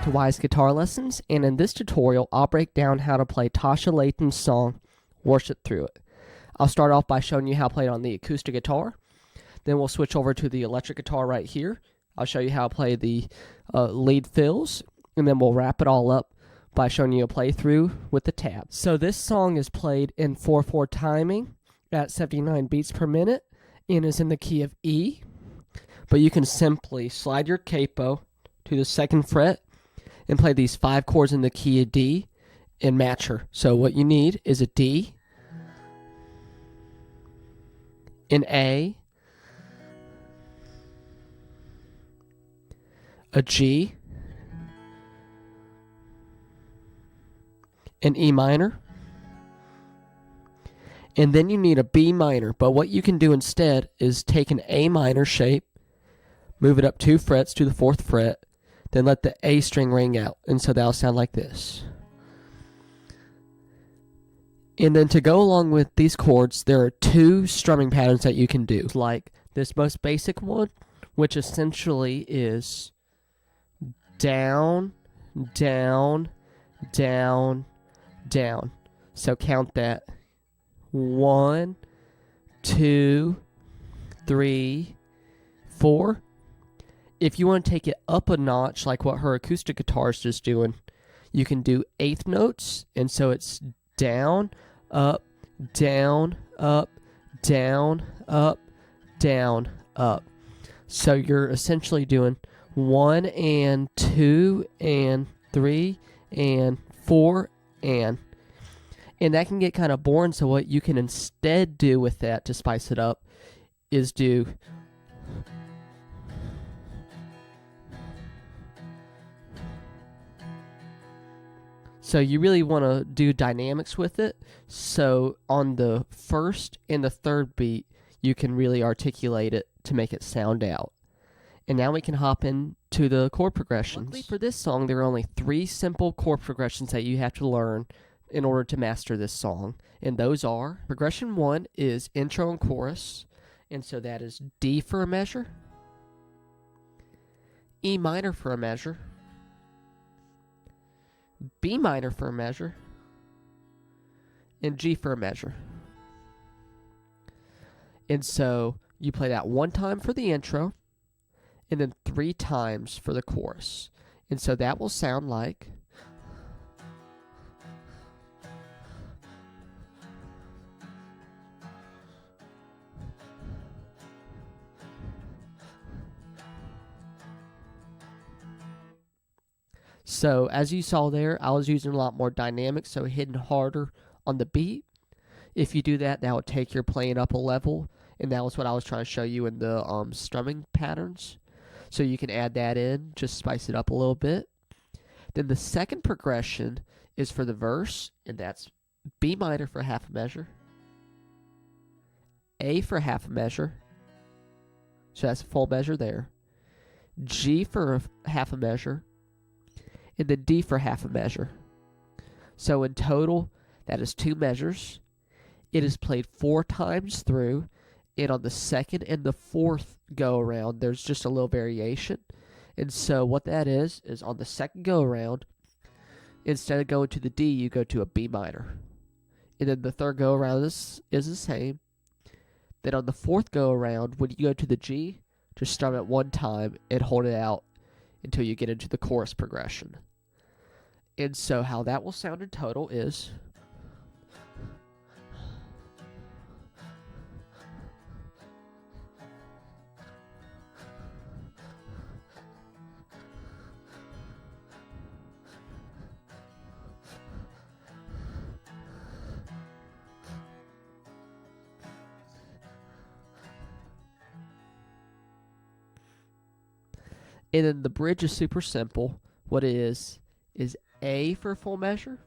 back to Wise Guitar Lessons, and in this tutorial I'll break down how to play Tasha Layton's song, Worship Through It. I'll start off by showing you how to play it on the acoustic guitar, then we'll switch over to the electric guitar right here. I'll show you how to play the lead fills, and then we'll wrap it all up by showing you a playthrough with the tabs. So this song is played in 4/4 timing at 79 beats per minute and is in the key of E, but you can simply slide your capo to the 2nd fret and play these 5 chords in the key of D and match her. So what you need is a D, an A, a G, an E minor, and then you need a B minor. But what you can do instead is take an A minor shape, move it up 2 frets to the 4th fret, then let the A string ring out, and so that'll sound like this. And then to go along with these chords, there are 2 strumming patterns that you can do, like this most basic one, which essentially is down, down, down, down. So count that. 1, 2, 3, 4. If you want to take it up a notch, like what her acoustic guitar is just doing, you can do 1/8 notes, and so it's down, up, down, up, down, up, down, up. So you're essentially doing 1 and 2 and 3 and 4 and that can get kind of boring. So what you can instead do with that to spice it up is do so you really want to do dynamics with it. So on the 1st and the 3rd beat, you can really articulate it to make it sound out. And now we can hop into the chord progressions. Luckily for this song, there are only 3 simple chord progressions that you have to learn in order to master this song. And those are, progression 1 is intro and chorus. And so that is D for a measure, E minor for a measure, B minor for a measure, and G for a measure. And so you play that 1 time for the intro, and then 3 times for the chorus. And so that will sound like so. As you saw there, I was using a lot more dynamics, so hitting harder on the beat. If you do that, that would take your playing up a level, and that was what I was trying to show you in the strumming patterns. So you can add that in, just spice it up a little bit. Then the second progression is for the verse, and that's B minor for half a measure, A for half a measure, so that's a full measure there, G for half a measure, and then D for half a measure. So in total, that is 2 measures. It is played 4 times through, and on the 2nd and the 4th go around, there's just a little variation. And so what that is on the 2nd go around, instead of going to the D, you go to a B minor. And then the 3rd go around is the same. Then on the 4th go around, when you go to the G, just strum it 1 time and hold it out until you get into the chorus progression. And so how that will sound in total is and then the bridge is super simple. What it is A for a full measure,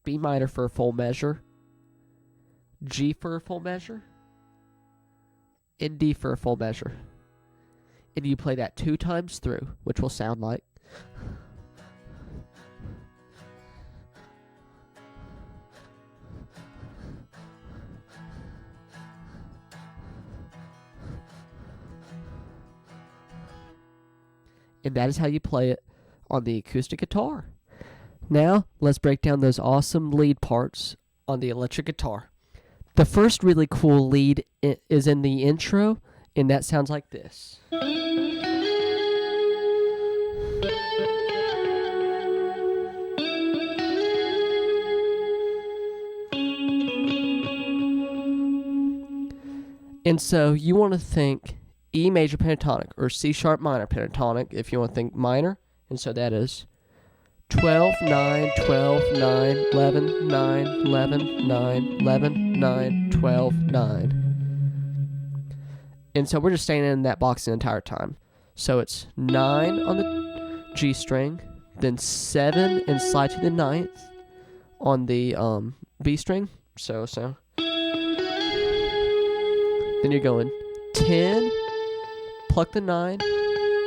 B minor for a full measure, G for a full measure, and D for a full measure. And you play that 2 times through, which will sound like and that is how you play it on the acoustic guitar. Now, let's break down those awesome lead parts on the electric guitar. The first really cool lead is in the intro, and that sounds like this. And so you want to think E major pentatonic or C sharp minor pentatonic if you want to think minor. And so that is 12, 9, 12, 9, 11, 9, 11, 9, 11, 9, 12, 9. And so we're just staying in that box the entire time. So it's 9 on the G string, then 7 and slide to the 9th on the B string. So. Then you're going 10, pluck the 9,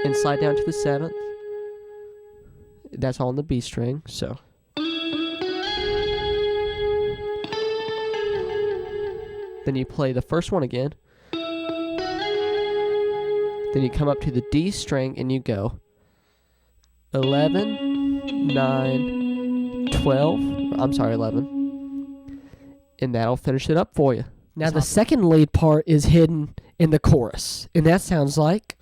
and slide down to the 7th. That's all on the B string, so. Then you play the first one again. Then you come up to the D string and you go 11, 9, 12. I'm sorry, 11. And that'll finish it up for you. Now the second lead part is hidden in the chorus, and that sounds like.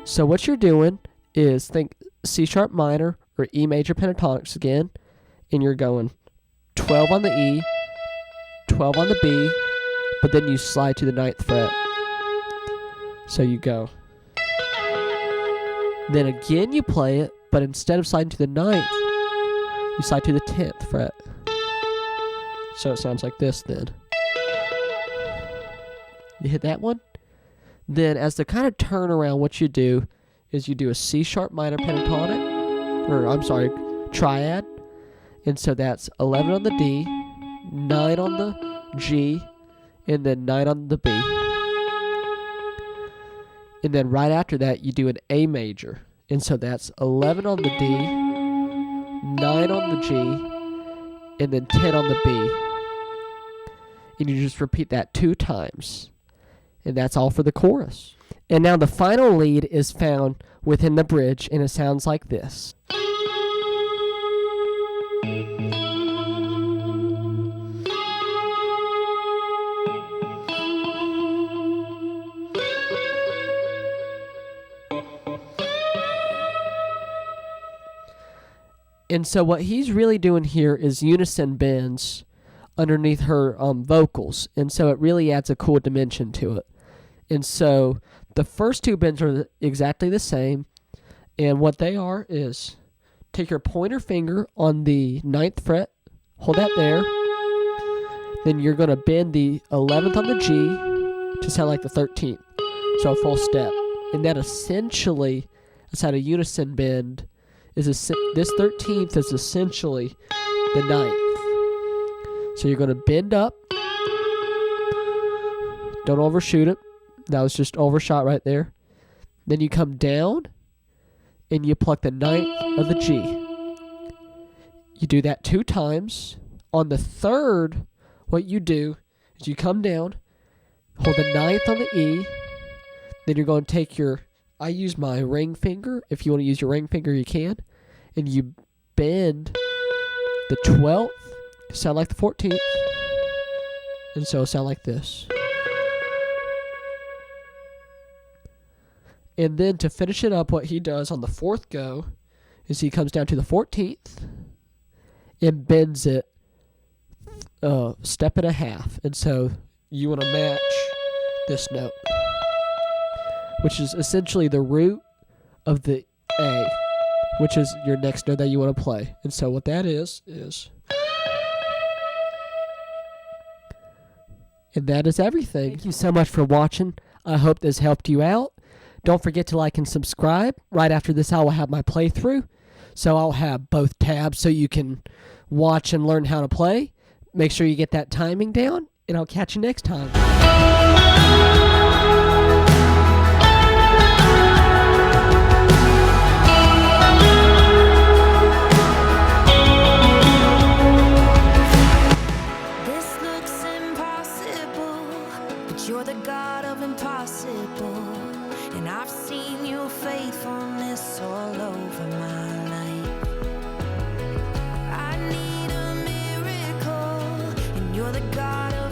So what you're doing is think C sharp minor or E major pentatonics again, and you're going 12 on the E, 12 on the B, but then you slide to the 9th fret. So you go. Then again you play it, but instead of sliding to the 9th, you slide to the 10th fret. So it sounds like this then. You hit that one. Then as the kind of turnaround, what you do is you do a C sharp minor pentatonic, or I'm sorry, triad. And so that's 11 on the D, 9 on the G, and then 9 on the B. And then right after that, you do an A major. And so that's 11 on the D, 9 on the G, and then 10 on the B. And you just repeat that 2 times. And that's all for the chorus. And now the final lead is found within the bridge, and it sounds like this. And so what he's really doing here is unison bends underneath her vocals. And so it really adds a cool dimension to it. And so the first 2 bends are exactly the same. And what they are is take your pointer finger on the 9th fret, hold that there. Then you're going to bend the 11th on the G to sound like the 13th. So a full step. And that essentially is how a unison bend is. This 13th is essentially the 9th. So you're going to bend up. Don't overshoot it. That was just overshot right there. Then you come down and you pluck the 9th of the G. You do that 2 times. On the 3rd, what you do is you come down, hold the 9th on the E, then you're going to take your, I use my ring finger. If you want to use your ring finger, you can. And you bend the 12th to sound like the 14th. And so it'll sound like this. And then to finish it up, what he does on the 4th go is he comes down to the 14th and bends it a step and a half. And so you want to match this note, which is essentially the root of the A, which is your next note that you want to play. And so what that is... And that is everything. Thank you so much for watching. I hope this helped you out. Don't forget to like and subscribe. Right after this, I will have my playthrough. So I'll have both tabs so you can watch and learn how to play. Make sure you get that timing down, and I'll catch you next time. seen your faithfulness all over my life. I need a miracle, and you're the God of